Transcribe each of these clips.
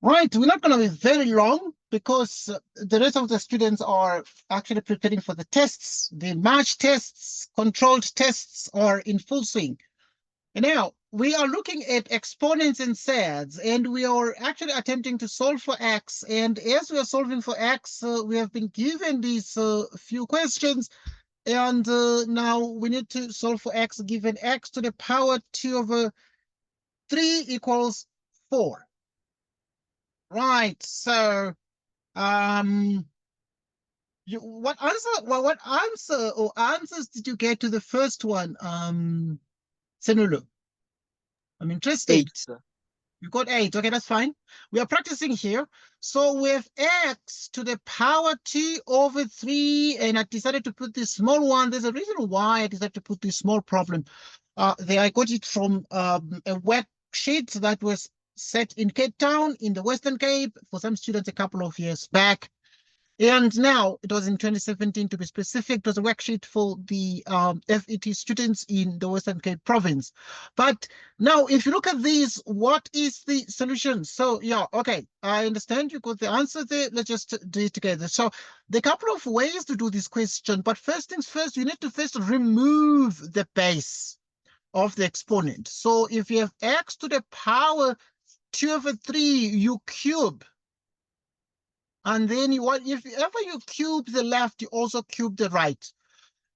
Right, we're not going to be very long because the rest of the students are actually preparing for the tests. The March tests, controlled tests are in full swing. And now we are looking at exponents and surds, and we are actually attempting to solve for x. And as we are solving for x, we have been given these few questions. And now we need to solve for x given x to the power 2 over 3 equals 4. Right, so what answer or answers did you get to the first one, Senulu? I'm interested. 8, sir. You got 8. Okay, that's fine. We are practicing here. So we have x to the power 2 over 3, and I decided to put this small one. There's a reason why I decided to put this small problem. There I got it from a worksheet that was set in Cape Town in the Western Cape for some students a couple of years back. And now it was in 2017 to be specific. It was a worksheet for the FET students in the Western Cape province. But now, if you look at these, what is the solution? So yeah, okay, I understand you got the answer there. Let's just do it together. So there are a couple of ways to do this question. But first things first, you need to first remove the base of the exponent. So if you have x to the power 2 over 3, you cube. And then if ever you cube the left, you also cube the right.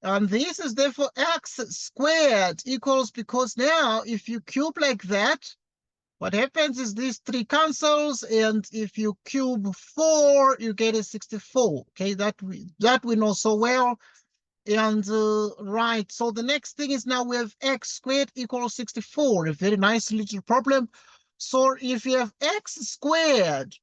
And this is therefore x squared equals, because now if you cube like that, what happens is these 3 cancels, and if you cube 4, you get a 64. Okay, that we know so well. And right, so the next thing is now we have x squared equals 64, a very nice little problem. So if you have x squared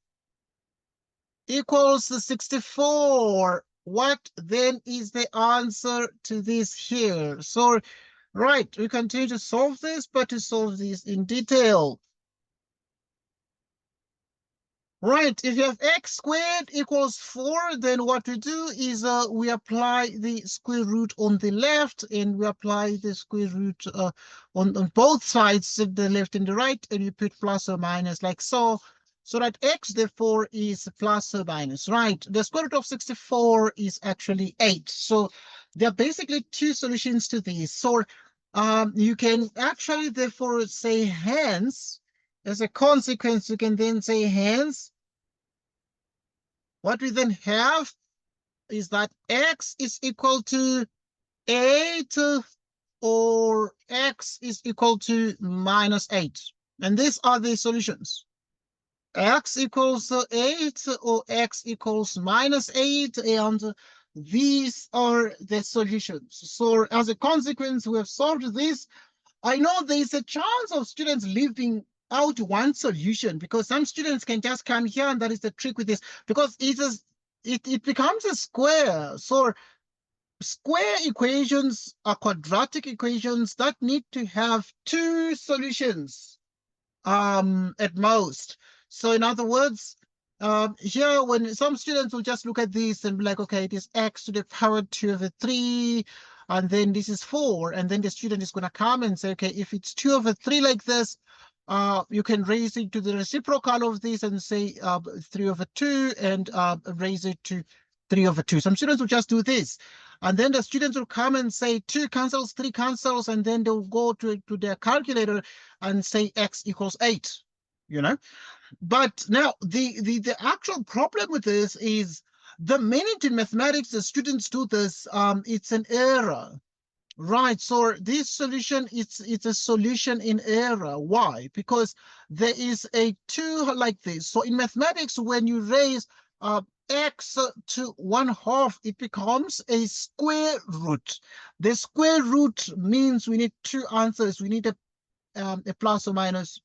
equals 64, what then is the answer to this here? So, right, we continue to solve this, but to solve this in detail. Right, if you have x squared equals 4, then what we do is we apply the square root on the left, and we apply the square root on both sides, the left and the right, and you put plus or minus like so. So that x, therefore, is plus or minus, right? The square root of 64 is actually 8. So there are basically 2 solutions to this. So you can actually, therefore, say hence. As a consequence, you can then say hence. What we then have is that x is equal to 8 or x is equal to minus 8. And these are the solutions. X equals 8 or x equals minus 8, and these are the solutions. So as a consequence, we have solved this. I know there's a chance of students leaving out one solution, because some students can just come here, and that is the trick with this, because it becomes a square. So square equations are quadratic equations that need to have 2 solutions at most. So in other words, here, when some students will just look at this and be like, okay, it is x to the power 2 over 3, and then this is 4, and then the student is going to come and say, okay, if it's 2 over 3 like this, you can raise it to the reciprocal of this and say 3 over 2, and raise it to 3 over 2. Some students will just do this. And then the students will come and say 2 cancels, 3 cancels, and then they'll go to their calculator and say x equals 8, you know. But now the actual problem with this is the minute in mathematics the students do this, it's an error. Right, so this solution, it's a solution in error. Why? Because there is a 2 like this. So in mathematics, when you raise x to 1/2, it becomes a square root. The square root means we need 2 answers. We need a plus or minus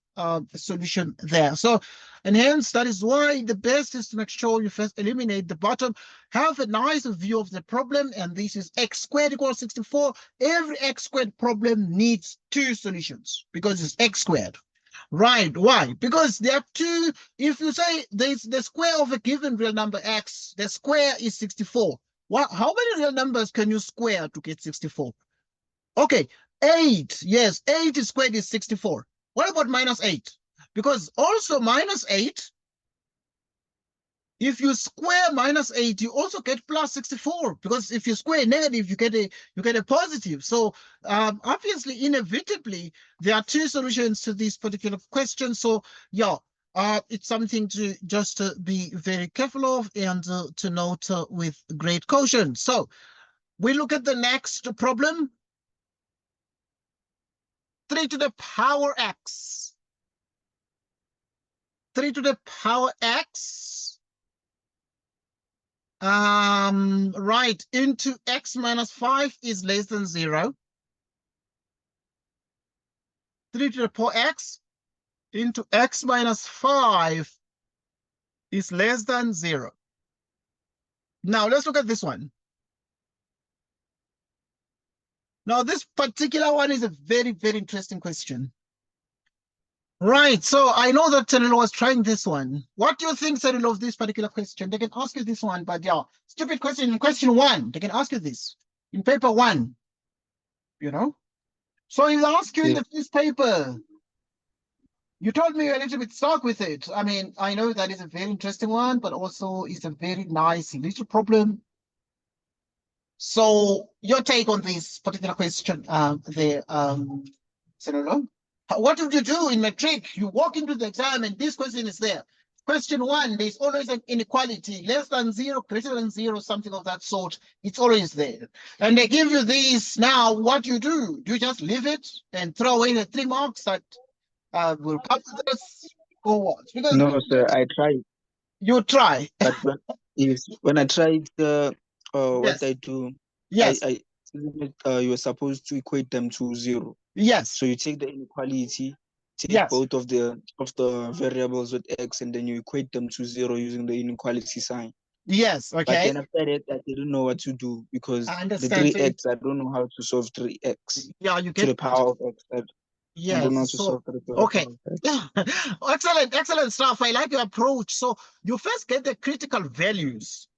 solution there. So, and hence that is why the best is to make sure you first eliminate the bottom, have a nice view of the problem, and this is x squared equals 64. Every x squared problem needs 2 solutions because it's x squared. Right, why? Because there are 2. If you say there's the square of a given real number x, the square is 64. How many real numbers can you square to get 64? Okay, 8. Yes, 8 squared is 64. What about minus 8? Because also minus 8 If you square minus 8, you also get plus 64, because if you square negative, you get a positive. So obviously, inevitably, there are two solutions to this particular question. So yeah, it's something to just be very careful of and to note with great caution. So we look at the next problem. 3 to the power x. 3 to the power x. Right, into x minus 5 is less than 0. 3 to the power x into x minus 5 is less than 0. Now let's look at this one. Now this particular one is a very, very interesting question. Right, so I know that Cyril was trying this one. What do you think, Cyril, of this particular question? They can ask you this one, but yeah, stupid question in question 1. They can ask you this in paper 1, you know? So if they ask you in the first paper, you told me you're a little bit stuck with it. I mean, I know that is a very interesting one, but also it's a very nice little problem. So your take on this particular question, Cyril? What would you do in matric? You walk into the exam and this question is there. Question 1, there's always an inequality, less than 0, greater than 0, something of that sort. It's always there. And they give you these. Now, what do? Do you just leave it and throw away the 3 marks that will cover this, or what? Because No, sir, I tried. you try. But when I tried, what I Yes. do, Yes. you were supposed to equate them to 0. Yes. So you take the inequality, take Yes. both of the variables with x, and then you equate them to 0 using the inequality sign. Yes. But Okay. then after that, I didn't know what to do, because I the understand. 3x, I don't know how to solve 3x Yeah, you to get. the power of x. I don't know how Yes. to So solve 3 to the okay. power of x. Yeah. Excellent stuff. I like your approach. So you first get the critical values.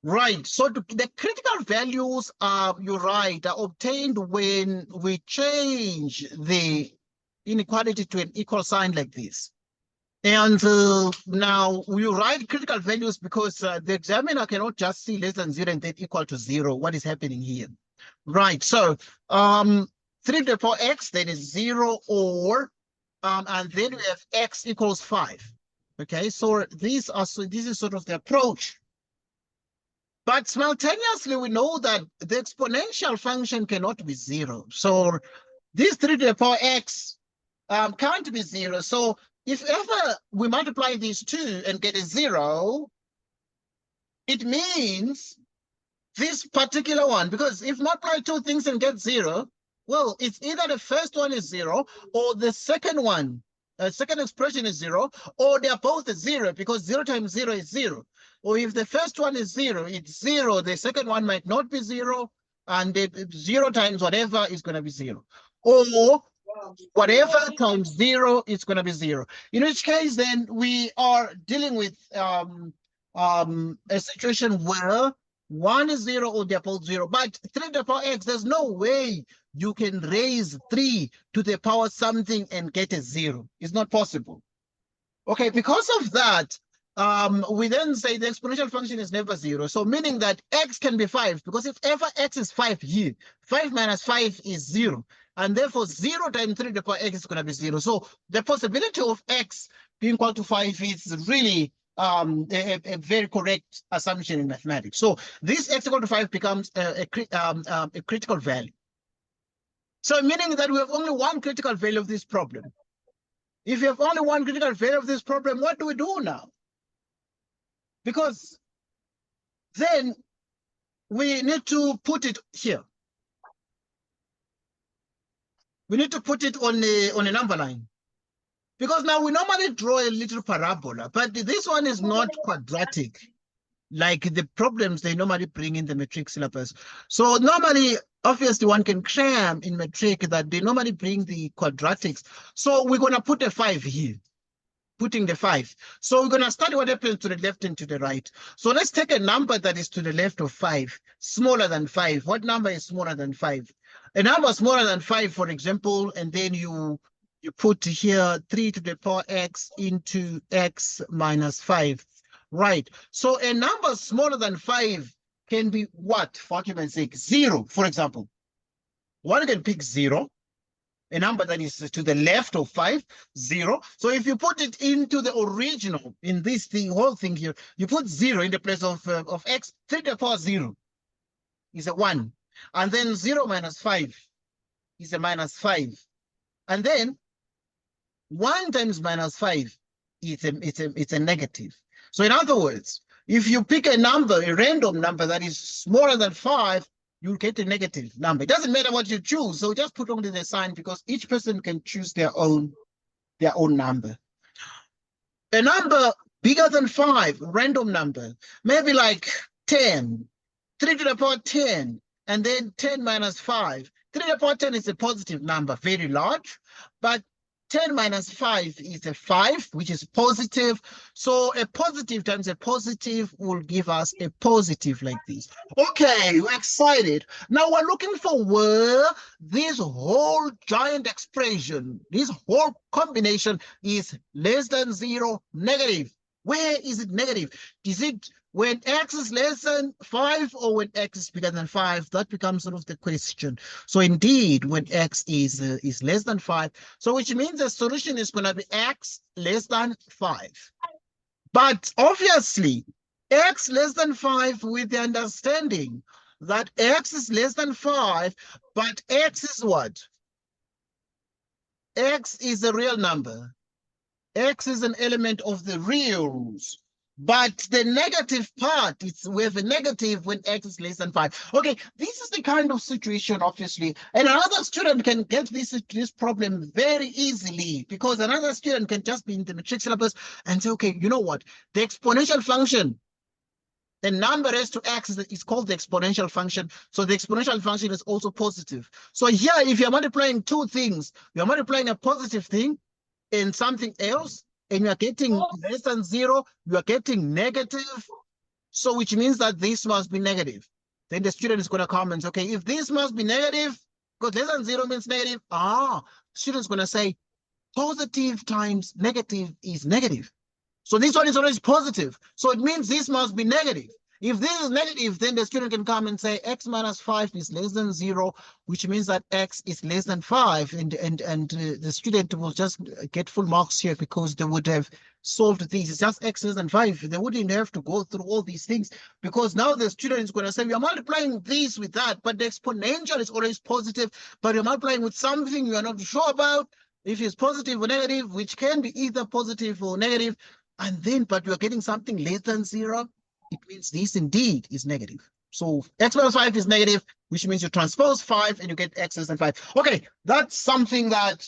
Right. So the critical values are, you're right, are obtained when we change the inequality to an equal sign like this. And now we write critical values because the examiner cannot just see less than 0 and then equal to 0. What is happening here? Right. So 3 to the power x, then is 0, or and then we have x equals 5. Okay, so this is sort of the approach. But simultaneously, we know that the exponential function cannot be 0. So this 3 to the power x can't be 0. So if ever we multiply these two and get a 0, it means this particular one, because if multiply two things and get 0, well, it's either the first one is 0 or the second one, second expression is 0, or they're both 0, because 0 times 0 is 0. Or if the first one is 0, it's 0, the second one might not be 0, and the 0 times whatever is going to be 0. Or whatever times 0 is going to be 0. In which case, then we are dealing with a situation where 1 is 0 or they're both 0. But 3 to the power x, there's no way you can raise 3 to the power something and get a 0. It's not possible. Okay, because of that, we then say the exponential function is never 0. So meaning that x can be 5, because if ever x is 5 here, 5 minus 5 is 0. And therefore 0 times 3 to the power x is going to be 0. So the possibility of x being equal to 5 is really a very correct assumption in mathematics. So this x equal to 5 becomes a critical value. So meaning that we have only one critical value of this problem. If you have only one critical value of this problem, what do we do now? Because then we need to put it here. We need to put it on a number line. Because now we normally draw a little parabola, but this one is not quadratic like the problems they normally bring in the matric syllabus. So normally, obviously, one can cram in matric that they normally bring the quadratics. So we're going to put a 5 here, putting the 5. So we're going to study what happens to the left and to the right. So let's take a number that is to the left of 5, smaller than 5. What number is smaller than 5? A number smaller than 5, for example, and then you put here 3 to the power x into x minus 5. Right. So a number smaller than 5 can be what? For argument's sake, 0, for example. One can pick 0, a number that is to the left of 5, 0. So if you put it into the original, in this thing, whole thing here, you put 0 in the place of x, 3 to the power 0 is a 1. And then 0 minus 5 is a minus 5. And then 1 times minus 5, it's a negative. So in other words, if you pick a number, a random number that is smaller than 5, you'll get a negative number. It doesn't matter what you choose. So just put only the sign because each person can choose their own number. A number bigger than 5, random number, maybe like 10, 3 to the power 10, and then 10 minus 5. 3 to the power 10 is a positive number, very large, but 10 minus 5 is a 5, which is positive. So a positive times a positive will give us a positive like this. Okay, we're excited. Now we're looking for where this whole giant expression, this whole combination is less than 0, negative. Where is it negative? Is it when x is less than 5 or when x is bigger than 5? That becomes sort of the question. So indeed, when x is less than 5, so which means the solution is going to be x less than 5. But obviously, x less than 5 with the understanding that x is less than 5, but x is what? X is a real number. X is an element of the reals. But the negative part, we have a negative when x is less than 5. Okay, this is the kind of situation, obviously. And another student can get this problem very easily because another student can just be in the matric syllabus and say, okay, you know what? The exponential function, the number raised to x is called the exponential function. So the exponential function is also positive. So here, if you're multiplying two things, you're multiplying a positive thing in something else, and you are getting less than 0, you are getting negative. So which means that this must be negative. Then the student is going to comment, okay, if this must be negative, because less than 0 means negative, the student's going to say positive times negative is negative. So this one is always positive. So it means this must be negative. If this is negative, then the student can come and say x minus 5 is less than 0, which means that x is less than 5. And the student will just get full marks here because they would have solved these. It's just x less than 5. They wouldn't have to go through all these things because now the student is going to say, we are multiplying this with that, but the exponential is always positive, but you're multiplying with something you are not sure about. If it's positive or negative, which can be either positive or negative, and then, but you're getting something less than 0, it means this indeed is negative. So x minus 5 is negative, which means you transpose 5 and you get x less than 5. Okay, that's something that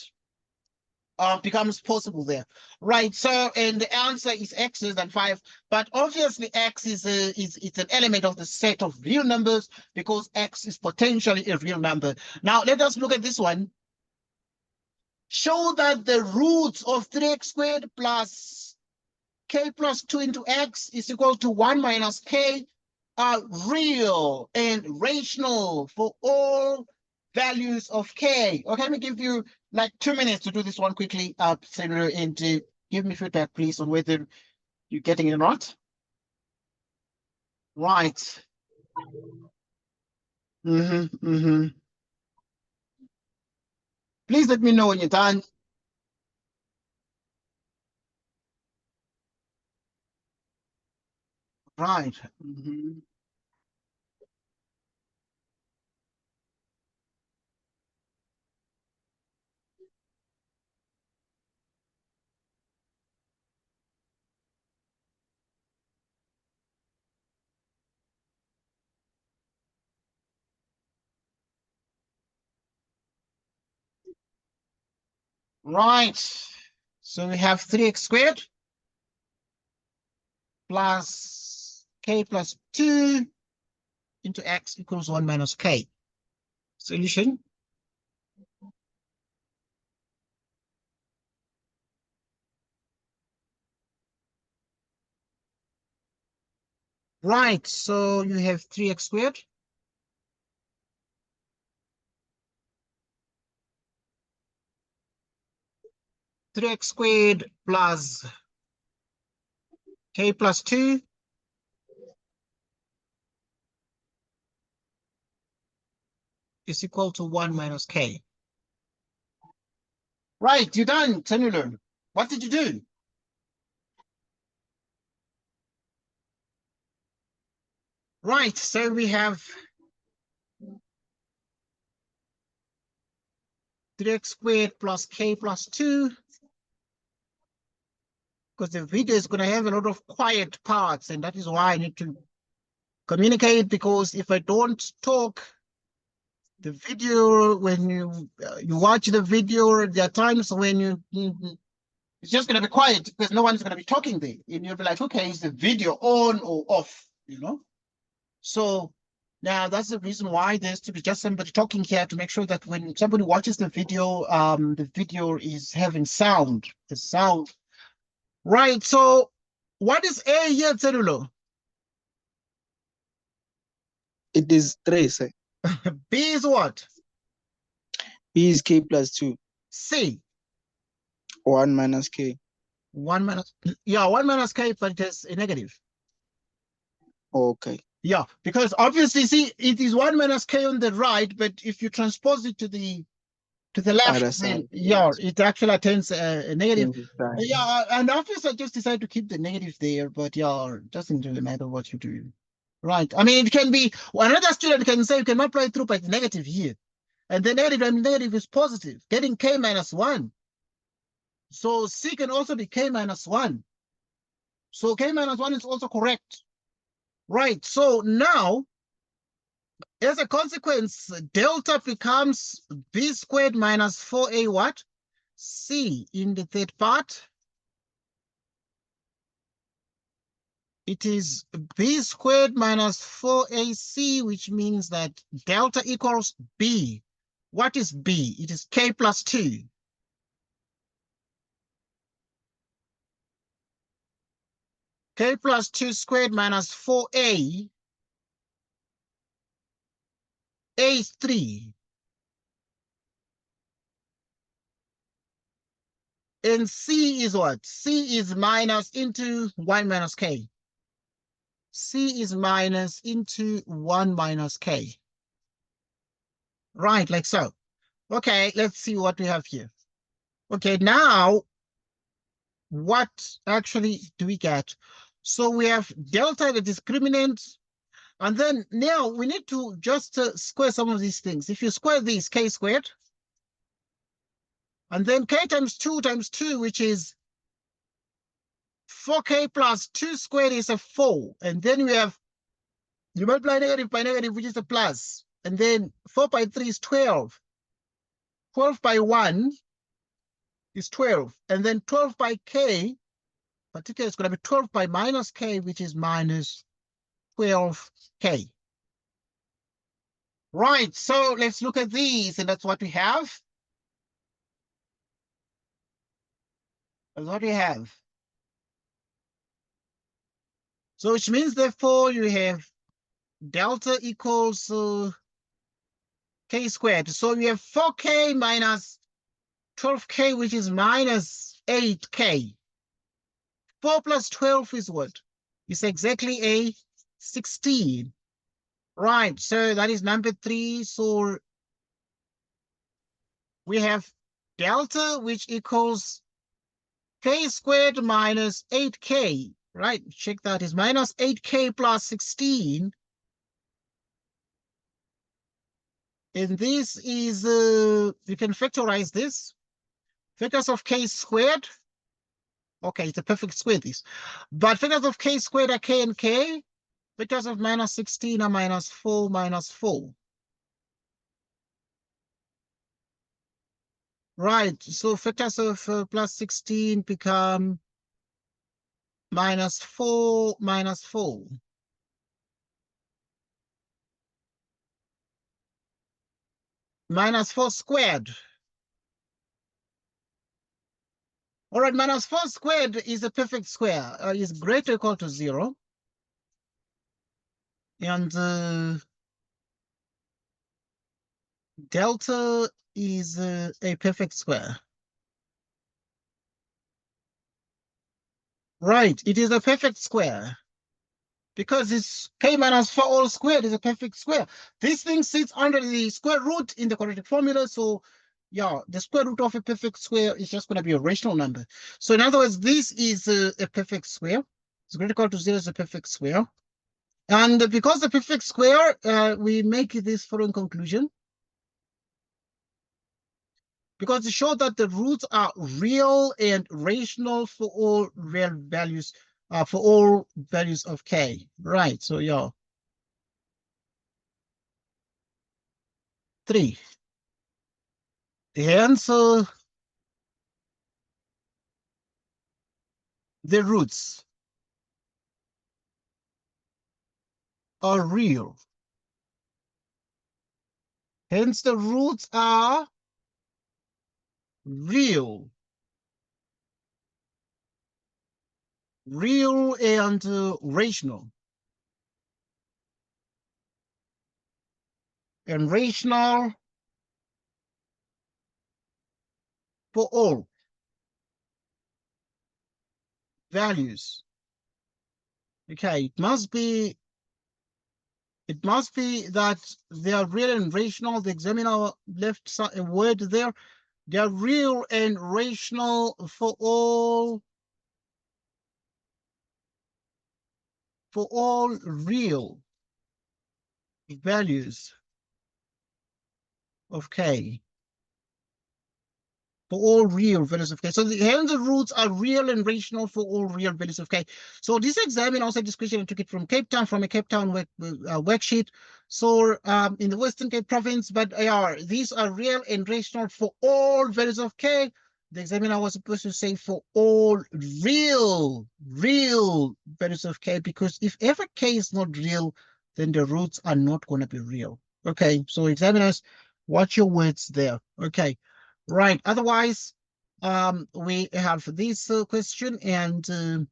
becomes possible there. Right, so, and the answer is x less than 5, but obviously x is it's an element of the set of real numbers because x is potentially a real number. Now, let us look at this one. Show that the roots of 3x squared plus k plus 2 into x is equal to 1 minus k are real and rational for all values of k. Okay, let me give you like 2 minutes to do this one quickly, Senator, and to give me feedback, please, on whether you're getting it or not. Right. Please let me know when you're done. Right. Right. So we have 3x squared plus k plus 2 into x equals 1 minus k. Solution. Right, so you have 3x squared. 3x squared plus K plus 2 is equal to 1 minus K. Right, you're done, Tanulo. What did you do? Right, so we have 3x squared plus K plus 2. Because the video is going to have a lot of quiet parts, and that is why I need to communicate, because if I don't talk, the video, when you watch the video, there are times when it's just going to be quiet because no one's going to be talking there. And you'll be like, okay, is the video on or off, you know? So now that's the reason why there's to be just somebody talking here to make sure that when somebody watches the video is having sound, the sound. Right, so what is A here, Celulo? It is 3, sir. B is what? B is K plus 2. C. 1 minus K. 1 minus, yeah, 1 minus K, but it is a negative. Okay. Yeah, because obviously, see, it is 1 minus K on the right, but if you transpose it to the left, Other then, side. yeah, it actually attains a negative. Side. Yeah, and obviously I just decided to keep the negative there, but yeah, it doesn't really matter what you do. Right. I mean, it can be, another student can say you can multiply through by the negative here. And the negative and negative is positive, getting K minus 1. So C can also be K minus 1. So K minus 1 is also correct. Right. So now, as a consequence, delta becomes B squared minus 4A what? C in the third part. It is B squared minus 4AC, which means that delta equals B. What is B? It is K plus 2. K plus 2 squared minus 4A. A is 3. And C is what? C is minus into 1 minus K. C is minus into 1 minus K. Right, like so. Okay, let's see what we have here. Okay, now, what actually do we get? So we have delta, the discriminant, and then now we need to just square some of these things. If you square these, K squared, and then K times 2, which is 4K plus 2 squared is a 4. And then we have, you multiply negative by negative, which is a plus. And then 4 by 3 is 12. 12 by 1 is 12. And then 12 by K, particularly it's going to be 12 by minus K, which is minus 12K. Right, so let's look at these, and that's what we have. That's what we have. So which means, therefore, you have delta equals K squared. So we have 4K minus 12K, which is minus 8K. 4 plus 12 is what? It's exactly a 16. Right, so that is number 3. So we have delta, which equals K squared minus 8K. Right, check that is minus 8K plus 16. And this is, you can factorize this. Factors of K squared. Okay, it's a perfect square, this. But factors of K squared are K and K. Factors of minus 16 are minus 4 minus 4. Right, so factors of plus 16 become minus 4 minus 4. Minus 4 squared. All right, minus 4 squared is a perfect square. Is greater or equal to 0. And delta is a perfect square. Right, it is a perfect square. Because it's k minus 4 all squared is a perfect square. This thing sits under the square root in the quadratic formula. So yeah, the square root of a perfect square is just going to be a rational number. So in other words, this is a perfect square. It's greater equal to 0 is a perfect square. And because the perfect square, we make this following conclusion. Because to show that the roots are real and rational for all real values, for all values of k. Right, so yeah. 3. The answer, the roots are real. Hence, the roots are real. Real and rational. And rational for all values. Okay, it must be that they are real and rational. The examiner left a word there. They are real and rational for all real values of k. For all real values of k. So the hence the roots are real and rational for all real values of k. So this examiner also this question, I took it from Cape Town, from a Cape Town worksheet. So in the Western Cape province, but these are real and rational for all values of k. The examiner was supposed to say for all real values of k, because if ever k is not real, then the roots are not going to be real. Okay, so examiners, watch your words there. Okay. Right. Otherwise, we have this question, and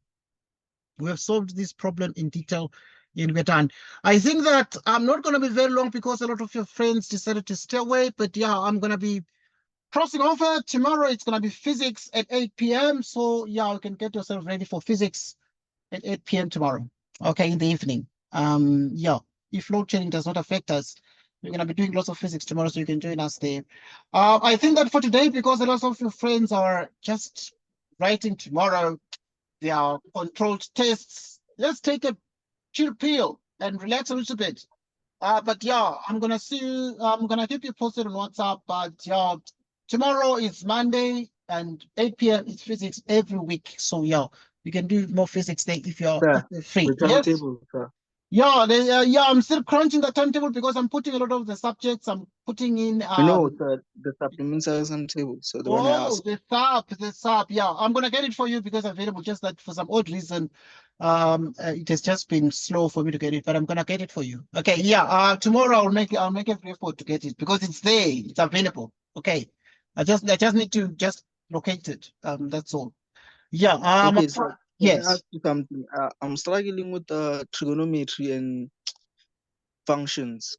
we have solved this problem in detail in we're done. I think that I'm not going to be very long because a lot of your friends decided to stay away. But yeah, I'm going to be crossing over tomorrow. It's going to be physics at 8 p.m. So yeah, you can get yourself ready for physics at 8 p.m. tomorrow. Okay, in the evening. Yeah, if load shedding does not affect us, we're going to be doing lots of physics tomorrow, so you can join us there. I think that for today, because a lot of your friends are just writing tomorrow, they are controlled tests. Let's take a chill pill and relax a little bit. But yeah, I'm gonna see you. I'm gonna keep you posted on WhatsApp. But yeah, tomorrow is Monday and 8 p.m. is physics every week. So yeah, we can do more physics day if you're Sir, free. the Yes. timetable, sir. Yeah, I'm still crunching the timetable because I'm putting a lot of the subjects. I'm putting in No, sir, the supplementary timetable. So the one I Oh, asked. the sub. Yeah, I'm gonna get it for you because available. Just that for some odd reason, it has just been slow for me to get it, but I'm gonna get it for you. Okay, yeah. Tomorrow I'll make every effort to get it because it's there. It's available. Okay, I just need to just locate it. That's all. Yeah. Okay, sir, can I Yes. ask you something? I'm struggling with trigonometry and functions.